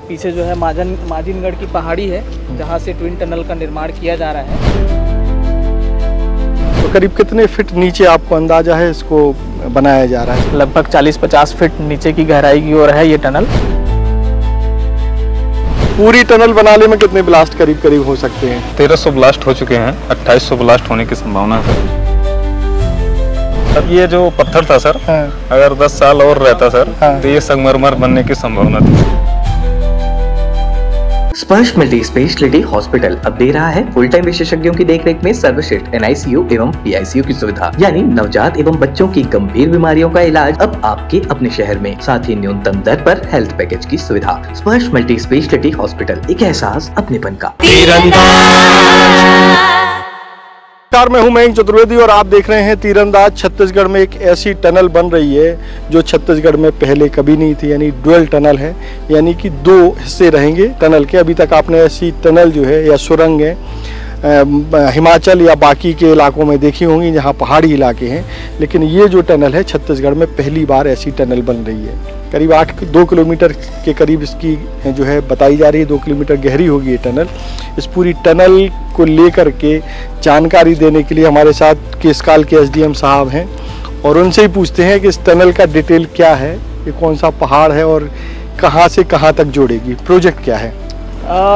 पीछे जो है माजिनगढ़ की पहाड़ी है जहाँ से ट्विन टनल का निर्माण किया जा रहा है। तो करीब कितने फीट नीचे आपको अंदाजा है इसको बनाया जा रहा है? लगभग 40-50 फीट नीचे की गहराई की ओर है ये टनल। पूरी टनल बनाने में कितने ब्लास्ट करीब हो सकते हैं? 1300 ब्लास्ट हो चुके हैं, 2800 ब्लास्ट होने की संभावना है। अब ये जो पत्थर था सर, अगर 10 साल और रहता सर, तो ये संगमरमर बनने की संभावना थी। स्पर्श मल्टी स्पेशलिटी हॉस्पिटल अब दे रहा है फुल टाइम विशेषज्ञों की देखरेख में सर्वश्रेष्ठ NICU एवं PICU की सुविधा, यानी नवजात एवं बच्चों की गंभीर बीमारियों का इलाज अब आपके अपने शहर में, साथ ही न्यूनतम दर पर हेल्थ पैकेज की सुविधा। स्पर्श मल्टी स्पेशलिटी हॉस्पिटल, एक एहसास अपनेपन का। नमस्कार, मैं हूं मयंक चतुर्वेदी और आप देख रहे हैं तीरंदाज। छत्तीसगढ़ में एक ऐसी टनल बन रही है जो छत्तीसगढ़ में पहले कभी नहीं थी, यानी डुअल टनल है, यानी कि 2 हिस्से रहेंगे टनल के। अभी तक आपने ऐसी टनल जो है या सुरंग है हिमाचल या बाकी के इलाकों में देखी होंगी जहां पहाड़ी इलाके हैं, लेकिन ये जो टनल है छत्तीसगढ़ में पहली बार ऐसी टनल बन रही है। करीब 2 किलोमीटर के करीब इसकी जो है बताई जा रही है, 2 किलोमीटर गहरी होगी ये टनल। इस पूरी टनल को लेकर के जानकारी देने के लिए हमारे साथ केसकाल के SDM साहब हैं और उनसे ही पूछते हैं कि इस टनल का डिटेल क्या है, ये कौन सा पहाड़ है और कहाँ से कहाँ तक जोड़ेगी, प्रोजेक्ट क्या है।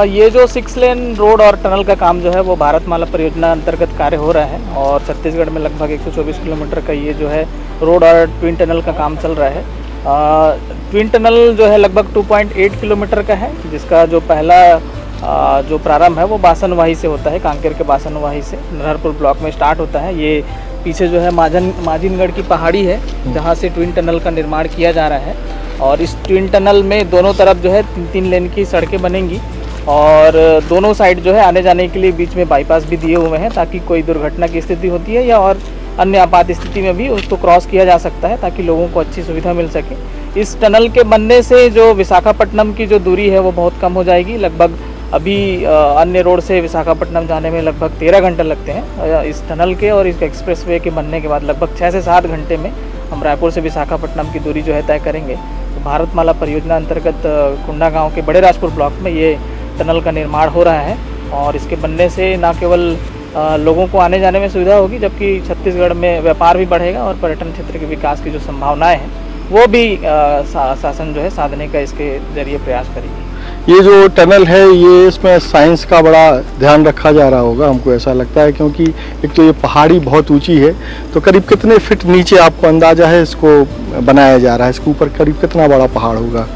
ये जो 6 लेन रोड और टनल का काम जो है वो भारतमाला परियोजना अंतर्गत कार्य हो रहा है और छत्तीसगढ़ में लगभग 124 किलोमीटर का ये जो है रोड और ट्विन टनल का काम चल रहा है। ट्विन टनल जो है लगभग 2.8 किलोमीटर का है, जिसका जो पहला जो प्रारंभ है वो बासनवाही से होता है, कांकेर के बासनवाही से नरहरपुर ब्लॉक में स्टार्ट होता है। ये पीछे जो है माजिनगढ़ की पहाड़ी है जहाँ से ट्विन टनल का निर्माण किया जा रहा है और इस ट्विन टनल में दोनों तरफ जो है 3 लेन की सड़कें बनेंगी और दोनों साइड जो है आने जाने के लिए बीच में बाईपास भी दिए हुए हैं ताकि कोई दुर्घटना की स्थिति होती है या और अन्य आपात स्थिति में भी उसको क्रॉस किया जा सकता है ताकि लोगों को अच्छी सुविधा मिल सके। इस टनल के बनने से जो विशाखापट्टनम की जो दूरी है वो बहुत कम हो जाएगी। लगभग अभी अन्य रोड से विशाखापट्टनम जाने में लगभग 13 घंटे लगते हैं। इस टनल के और इस एक्सप्रेसवे के बनने के बाद लगभग 6 से 7 घंटे में हम रायपुर से विशाखापट्टनम की दूरी जो है तय करेंगे। तो भारतमाला परियोजना अंतर्गत कुंडा गाँव के बड़े राजपुर ब्लॉक में ये टनल का निर्माण हो रहा है और इसके बनने से न केवल लोगों को आने जाने में सुविधा होगी, जबकि छत्तीसगढ़ में व्यापार भी बढ़ेगा और पर्यटन क्षेत्र के विकास की जो संभावनाएं हैं वो भी शासन जो है साधने का इसके जरिए प्रयास करेगी। ये जो टनल है ये इसमें साइंस का बड़ा ध्यान रखा जा रहा होगा, हमको ऐसा लगता है, क्योंकि एक तो ये पहाड़ी बहुत ऊंची है। तो करीब कितने फीट नीचे आपको अंदाजा है इसको बनाया जा रहा है? इसके ऊपर करीब कितना बड़ा पहाड़ होगा?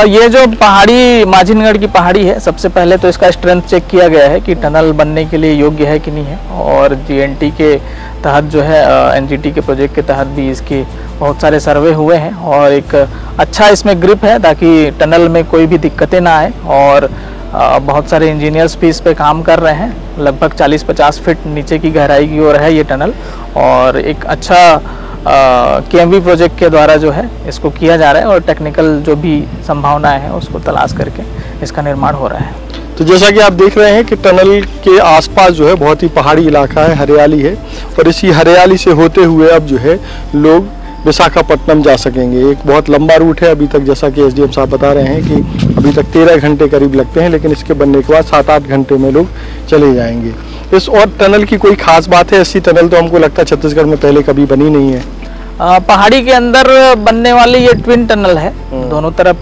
ये जो पहाड़ी माजिनगढ़ की पहाड़ी है, सबसे पहले तो इसका स्ट्रेंथ चेक किया गया है कि टनल बनने के लिए योग्य है कि नहीं है और GNT के तहत जो है NGT के प्रोजेक्ट के तहत भी इसके बहुत सारे सर्वे हुए हैं और एक अच्छा इसमें ग्रिप है ताकि टनल में कोई भी दिक्कतें ना आए और बहुत सारे इंजीनियर्स भी इस पे काम कर रहे हैं। लगभग 40-50 फीट नीचे की गहराई की ओर है ये टनल और एक अच्छा KMV प्रोजेक्ट के द्वारा जो है इसको किया जा रहा है और टेक्निकल जो भी संभावनाएं हैं उसको तलाश करके इसका निर्माण हो रहा है। तो जैसा कि आप देख रहे हैं कि टनल के आसपास जो है बहुत ही पहाड़ी इलाका है, हरियाली है और इसी हरियाली से होते हुए अब जो है लोग विशाखापट्टनम जा सकेंगे। एक बहुत लंबा रूट है, अभी तक जैसा कि SDM साहब बता रहे हैं कि अभी तक 13 घंटे करीब लगते हैं, लेकिन इसके बनने के बाद 7-8 घंटे में लोग चले जाएंगे। इस और टनल की कोई खास बात है? ऐसी टनल तो हमको लगता है छत्तीसगढ़ में पहले कभी बनी नहीं है। पहाड़ी के अंदर बनने वाली ये ट्विन टनल है, दोनों तरफ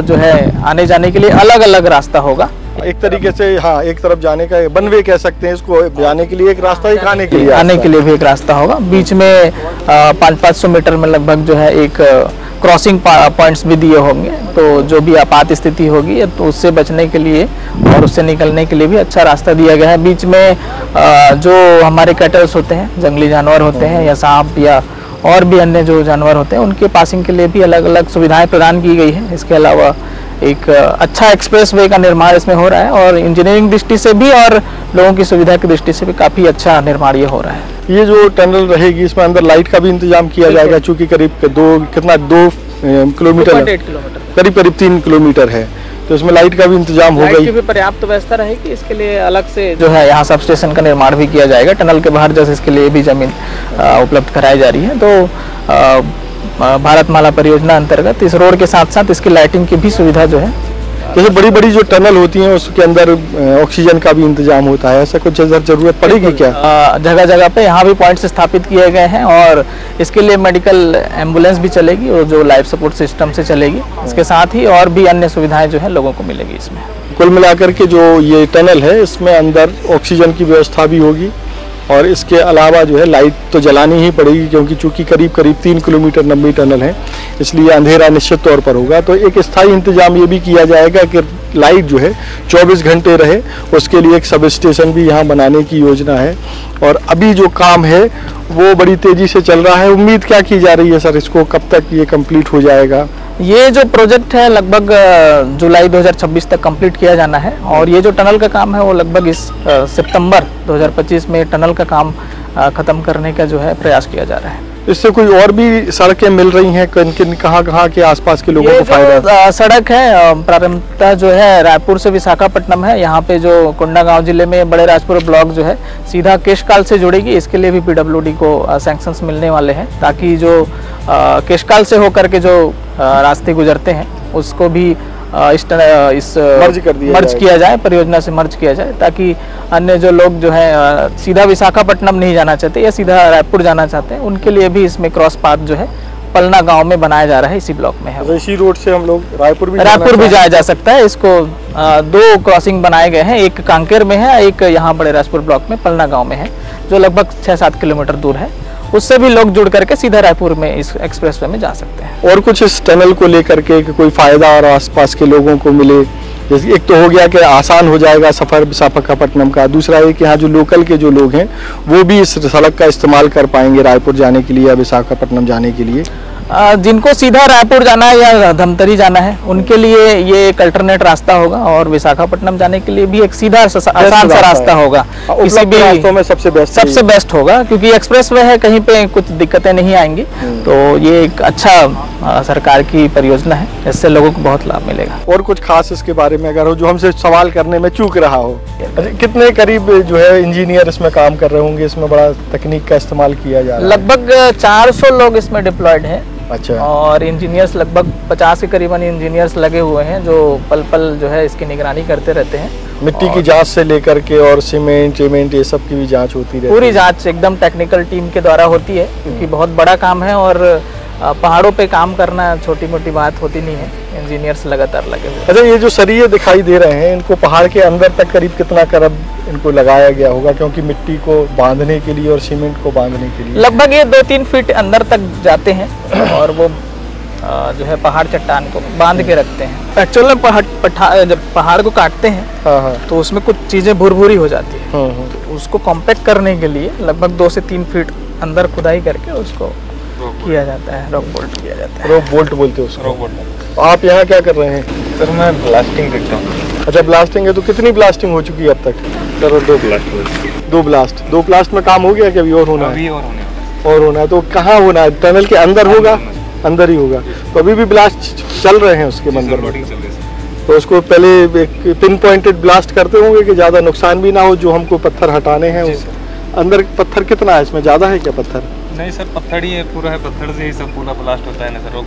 जो है आने जाने के लिए अलग अलग रास्ता होगा। एक तरीके से हाँ, एक तरफ जाने का बनवे कह सकते हैं इसको, जाने के लिए एक रास्ता ही, आने के लिए भी एक रास्ता होगा। बीच में 500-500 मीटर में लगभग जो है एक क्रॉसिंग पॉइंट्स भी दिए होंगे, तो जो भी आपात स्थिति होगी तो उससे बचने के लिए और उससे निकलने के लिए भी अच्छा रास्ता दिया गया है। बीच में जो हमारे कैटल्स होते हैं, जंगली जानवर होते हैं या सांप या और भी अन्य जो जानवर होते हैं, उनके पासिंग के लिए भी अलग अलग सुविधाएं प्रदान की गई है। इसके अलावा एक अच्छा एक्सप्रेसवे का निर्माण इसमें हो रहा है और इंजीनियरिंग दृष्टि से भी और लोगों की सुविधा की दृष्टि से भी काफ़ी अच्छा निर्माण ये हो रहा है। ये जो टनल रहेगी इसमें अंदर लाइट का भी इंतजाम किया जाएगा, चूँकि करीब 2 किलोमीटर करीब 3 किलोमीटर है, तो इसमें लाइट का भी इंतजाम होगा। लाइट की भी पर्याप्त व्यवस्था रहेगी। इसके लिए अलग से जो है यहाँ सब स्टेशन का निर्माण भी किया जाएगा। टनल के बाहर जैसे इसके लिए भी जमीन उपलब्ध कराई जा रही है। तो भारतमाला परियोजना अंतर्गत इस रोड के साथ साथ इसकी लाइटिंग की भी सुविधा जो है जैसे बड़ी बड़ी जो टनल होती हैं उसके अंदर ऑक्सीजन का भी इंतजाम होता है, ऐसा कुछ जरूरत पड़ेगी क्या? जगह जगह पे यहाँ भी पॉइंट्स स्थापित किए गए हैं और इसके लिए मेडिकल एम्बुलेंस भी चलेगी और जो लाइफ सपोर्ट सिस्टम से चलेगी। इसके साथ ही और भी अन्य सुविधाएं जो है लोगों को मिलेगी इसमें। कुल मिलाकर के जो ये टनल है इसमें अंदर ऑक्सीजन की व्यवस्था भी होगी और इसके अलावा जो है लाइट तो जलानी ही पड़ेगी, क्योंकि चूंकि करीब करीब 3 किलोमीटर लंबी टनल है, इसलिए अंधेरा निश्चित तौर पर होगा। तो एक स्थायी इंतजाम ये भी किया जाएगा कि लाइट जो है 24 घंटे रहे, उसके लिए एक सब स्टेशन भी यहाँ बनाने की योजना है। और अभी जो काम है वो बड़ी तेजी से चल रहा है। उम्मीद क्या की जा रही है सर, इसको कब तक ये कंप्लीट हो जाएगा? ये जो प्रोजेक्ट है लगभग जुलाई 2026 तक कंप्लीट किया जाना है और ये जो टनल का काम है वो लगभग इस सितंबर 2025 में टनल का काम खत्म करने का जो है प्रयास किया जा रहा है। इससे कोई और भी सड़कें मिल रही हैं, कहाँ के आसपास के लोगों को फायदा? सड़क है प्रारंभिकता जो है रायपुर से विशाखापट्टनम है। यहाँ पे जो कोंडागांव जिले में बड़े राजपुर ब्लॉक जो है सीधा केशकाल से जुड़ेगी। इसके लिए भी PWD को सैंक्शंस मिलने वाले हैं, ताकि जो केशकाल से होकर के जो रास्ते गुजरते हैं उसको भी मर्ज किया जाए, परियोजना से मर्ज किया जाए, ताकि अन्य जो लोग जो है सीधा विशाखापट्टनम नहीं जाना चाहते या सीधा रायपुर जाना चाहते हैं, उनके लिए भी इसमें क्रॉस पाथ जो है पलना गांव में बनाया जा रहा है, इसी ब्लॉक में है। इसी रोड से हम लोग रायपुर भी जाया जा सकता है। इसको 2 क्रॉसिंग बनाए गए हैं, एक कांकेर में है, एक यहाँ बड़े राजपुर ब्लॉक में पलना गाँव में है, जो लगभग 6-7 किलोमीटर दूर है। उससे भी लोग जुड़ करके सीधा रायपुर में इस एक्सप्रेसवे में जा सकते हैं। और कुछ इस टनल को लेकर के कोई फायदा और आसपास के लोगों को मिले? जैसे एक तो हो गया कि आसान हो जाएगा सफ़र विशाखापट्टनम का, दूसरा है कि यहाँ जो लोकल के जो लोग हैं वो भी इस सड़क का इस्तेमाल कर पाएंगे रायपुर जाने के लिए या विशाखापट्टनम जाने के लिए। जिनको सीधा रायपुर जाना है या धमतरी जाना है उनके लिए ये एक अल्टरनेट रास्ता होगा और विशाखापट्टनम जाने के लिए भी एक सीधा आसान सा रास्ता होगा। किसी भी रास्तों में सबसे बेस्ट होगा, क्योंकि एक्सप्रेसवे है, कहीं पे कुछ दिक्कतें नहीं आएंगी। तो ये एक अच्छा सरकार की परियोजना है, इससे लोगों को बहुत लाभ मिलेगा। और कुछ खास इसके बारे में अगर हो जो हमसे सवाल करने में चूक रहा हो? कितने करीब जो है इंजीनियर इसमें काम कर रहे होंगे? इसमें बड़ा तकनीक का इस्तेमाल किया जा रहा है। लगभग 400 लोग इसमें डिप्लॉयड हैं। अच्छा। और इंजीनियर्स लगभग 50 के करीबन इंजीनियर्स लगे हुए हैं जो पल जो है इसकी निगरानी करते रहते हैं। मिट्टी की जांच से लेकर के और सीमेंट ये सब की भी जांच होती रहती है? पूरी जांच एकदम टेक्निकल टीम के द्वारा होती है, क्योंकि बहुत बड़ा काम है और पहाड़ों पे काम करना छोटी मोटी बात होती नहीं है। इंजीनियर्स लगातार लगे हुए। अच्छा, ये जो सरिये दिखाई दे रहे हैं इनको पहाड़ के अंदर तक करीब कितना करब इनको लगाया गया होगा, क्योंकि मिट्टी को बांधने के लिए और सीमेंट को बांधने के लिए? लगभग ये 2-3 फीट अंदर तक जाते हैं और वो जो है पहाड़ चट्टान को बांध के रखते हैं। एक्चुअल में जब पहाड़ को काटते हैं तो उसमें कुछ चीजें भुरभुरी हो जाती है, तो उसको कॉम्पैक्ट करने के लिए लगभग 2 से 3 फीट अंदर खुदाई करके उसको किया जाता है, रॉक बोल्ट किया जाता है। रॉक बोल्ट बोलते हैं उसको? Rock bolt. आप यहाँ क्या कर रहे हैं? सर मैं ब्लास्टिंग देखता हूँ। अच्छा, ब्लास्टिंग है। तो कितनी ब्लास्टिंग हो चुकी है अब तक? सर 2 ब्लास्ट हो चुकी। 2 ब्लास्ट में काम हो गया कि अभी और होना है? अभी और होना है। तो कहाँ होना है? टनल के अंदर होगा? अंदर ही होगा। तो अभी भी ब्लास्ट चल रहे हैं उसके अंदर में? तो उसको पहले एक पिन पॉइंटेड ब्लास्ट करते होंगे कि ज़्यादा नुकसान भी ना हो, जो हमको पत्थर हटाने हैं। अंदर पत्थर कितना है इसमें? ज़्यादा है क्या पत्थर? नहीं सर, पत्थर ही है, पूरा है, पत्थर से ही सब पूरा ब्लास्ट होता है ना सर।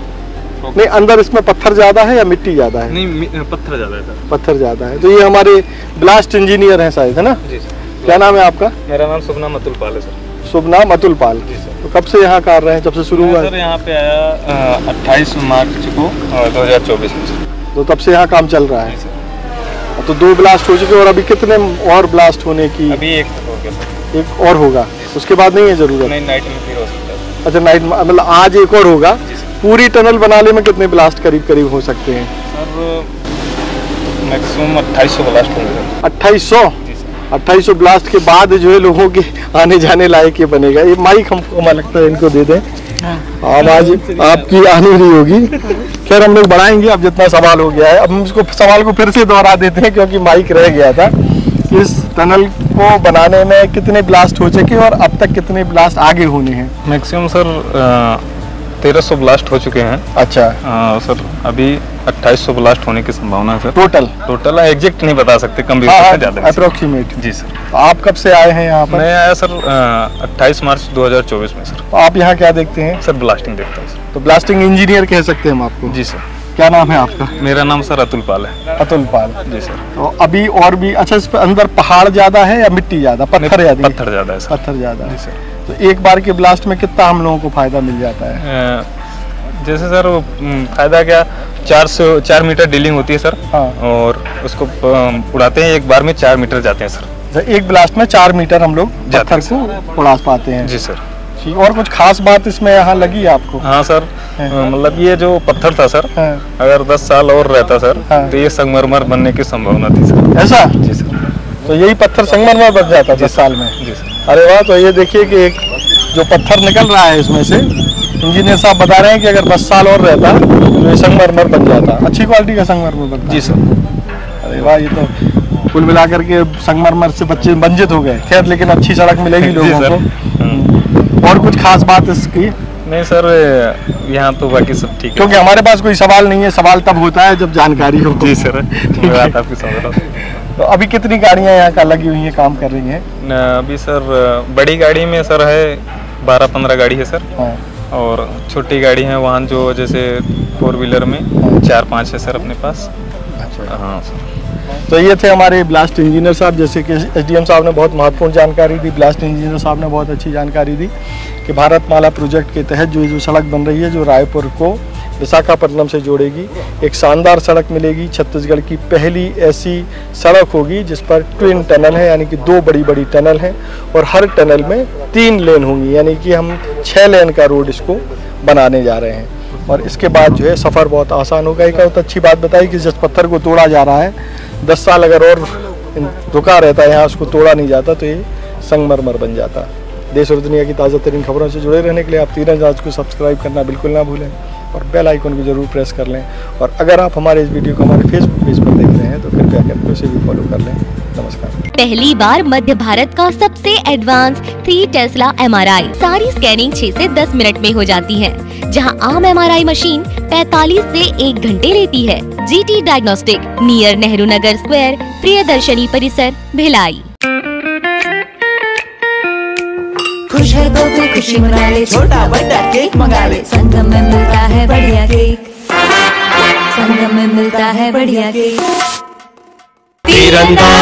नहीं, अंदर इसमें पत्थर ज्यादा है या मिट्टी ज्यादा है? नहीं, पत्थर ज्यादा है सर। पत्थर ज्यादा है। तो ये हमारे ब्लास्ट इंजीनियर हैं शायद, है ना? जी सर। क्या नाम है आपका? मेरा नाम शुभनाम अतुल पाल है सर। शुभनाम अतुल पाल। जी सर। तो कब से यहाँ कर रहे हैं? जब से शुरू हुआ? सर यहाँ पे आया 28 मार्च को 2024 में। तो तब से यहाँ काम चल रहा है? तो 2 ब्लास्ट हो चुके और अभी कितने और ब्लास्ट होने की? अभी एक हो गया सर। एक और होगा, उसके बाद नहीं है जरूरत? नहीं, नाइट में फिर हो सकता है। अच्छा, नाइट मतलब आज एक और होगा। पूरी टनल बनाने में कितने ब्लास्ट करीब हो सकते हैं? सर मैक्सिमम 2800 ब्लास्ट होंगे। 2800 ब्लास्ट के बाद जो है लोगों के आने जाने लायक ये बनेगा। ये माइक हमको लगता है इनको दे दें। आवाज आपकी आनी नहीं होगी। खैर, हम लोग बढ़ाएंगे। अब जितना सवाल हो गया है, अब हम इसको सवाल को फिर से दोहरा देते हैं क्योंकि माइक रह गया था। इस टनल को बनाने में कितने ब्लास्ट हो चुके और अब तक कितने ब्लास्ट आगे होने हैं? मैक्सिमम सर 1300 ब्लास्ट हो चुके हैं। अच्छा। सर अभी 2800 ब्लास्ट होने की संभावना है सर। टोटल एग्जैक्ट नहीं बता सकते, कम भी हो सकते, ज्यादा अप्रोक्सीमेट। जी सर। तो आप कब से आए हैं यहाँ पर? मैं आया सर 28 मार्च 2024 में सर। तो आप यहाँ क्या देखते हैं? सर ब्लास्टिंग देखता हूँ सर। तो ब्लास्टिंग इंजीनियर कह सकते हैं हम आपको? जी सर। क्या नाम है आपका? मेरा नाम सर अतुल पाल है। अतुल पाल जी सर। तो अभी और भी अच्छा, इस पे अंदर पहाड़ ज्यादा है या मिट्टी ज्यादा, पत्थर ज्यादा? पत्थर ज्यादा है सर। पत्थर ज्यादा है। जी सर। तो एक बार के ब्लास्ट में कितना हम लोगों को फायदा मिल जाता है? जैसे सर फायदा क्या, 4 मीटर ड्रिलिंग होती है सर। हाँ। और उसको उड़ाते हैं, एक बार में 4 मीटर जाते हैं सर। एक ब्लास्ट में 4 मीटर हम लोग पत्थर को उड़ा पाते हैं। जी सर। ठीक, और कुछ खास बात इसमें यहाँ लगी आपको? हाँ सर, मतलब ये जो पत्थर था सर, हाँ। अगर 10 साल और रहता सर, हाँ। तो ये संगमरमर बनने की संभावना थी सर। ऐसा? जी सर। तो यही पत्थर संगमरमर बन जाता 10 साल में? जी सर। अरे वाह। तो ये देखिए कि एक जो पत्थर निकल रहा है इसमें से, इंजीनियर साहब बता रहे हैं कि अगर 10 साल और रहता तो ये संगमरमर बन जाता। अच्छी क्वालिटी का संगमरमर बनता? जी सर। अरे वाह, ये तो कुल मिलाकर के संगमरमर से बच्चे वंचित हो गए। खैर, लेकिन अच्छी सड़क मिलेगी लोगों को। और कुछ खास बात इसकी? नहीं सर, यहाँ तो बाकी सब ठीक है, क्योंकि हमारे पास कोई सवाल नहीं है, सवाल तब होता है जब जानकारी हो। जी सर, बात आपकी समझ रहा हूँ। तो अभी कितनी गाड़ियाँ यहाँ का लगी हुई हैं, काम कर रही हैं? अभी सर बड़ी गाड़ी में सर है 12-15 गाड़ी है सर। हाँ। और छोटी गाड़ी है वाहन जो जैसे 4 व्हीलर में 4-5 है सर अपने पास। अच्छा। हाँ सर। तो ये थे हमारे ब्लास्ट इंजीनियर साहब। जैसे कि एसडीएम साहब ने बहुत महत्वपूर्ण जानकारी दी, ब्लास्ट इंजीनियर साहब ने बहुत अच्छी जानकारी दी कि भारतमाला प्रोजेक्ट के तहत जो सड़क बन रही है, जो रायपुर को विशाखापट्टनम से जोड़ेगी, एक शानदार सड़क मिलेगी। छत्तीसगढ़ की पहली ऐसी सड़क होगी जिस पर ट्विन टनल है, यानी कि 2 बड़ी बड़ी टनल हैं और हर टनल में 3 लेन होंगी, यानी कि हम 6 लेन का रोड इसको बनाने जा रहे हैं। और इसके बाद जो है सफ़र बहुत आसान होगा। एक बहुत अच्छी बात बताई कि जिस पत्थर को तोड़ा जा रहा है, 10 साल अगर और रुका रहता है यहाँ, उसको तोड़ा नहीं जाता तो ये संगमरमर बन जाता। देश और दुनिया की ताज़ा तरीन खबरों से जुड़े रहने के लिए आप तीरंदाज आज को सब्सक्राइब करना बिल्कुल ना भूलें और बेल आइकन को जरूर प्रेस कर लें। और अगर आप हमारे इस वीडियो को हमारे फेसबुक पेज पर देख रहे हैं तो कृपया करके उसे भी फॉलो कर लें। नमस्कार। पहली बार मध्य भारत का सबसे एडवांस 3 टेस्ला MRI, सारी स्कैनिंग 6 से 10 मिनट में हो जाती है, जहां आम MRI मशीन 45 से 1 घंटे लेती है। GT diagnostic, near Nehru Nagar square, Priyadarshini परिसर, भिलाई। खुश है तो फिर खुशी मना ले, छोटा बड़ा केक मंगा ले, संगम में मिलता है बढ़िया केक, संगम में मिलता है बढ़िया केक। तीरंदाज।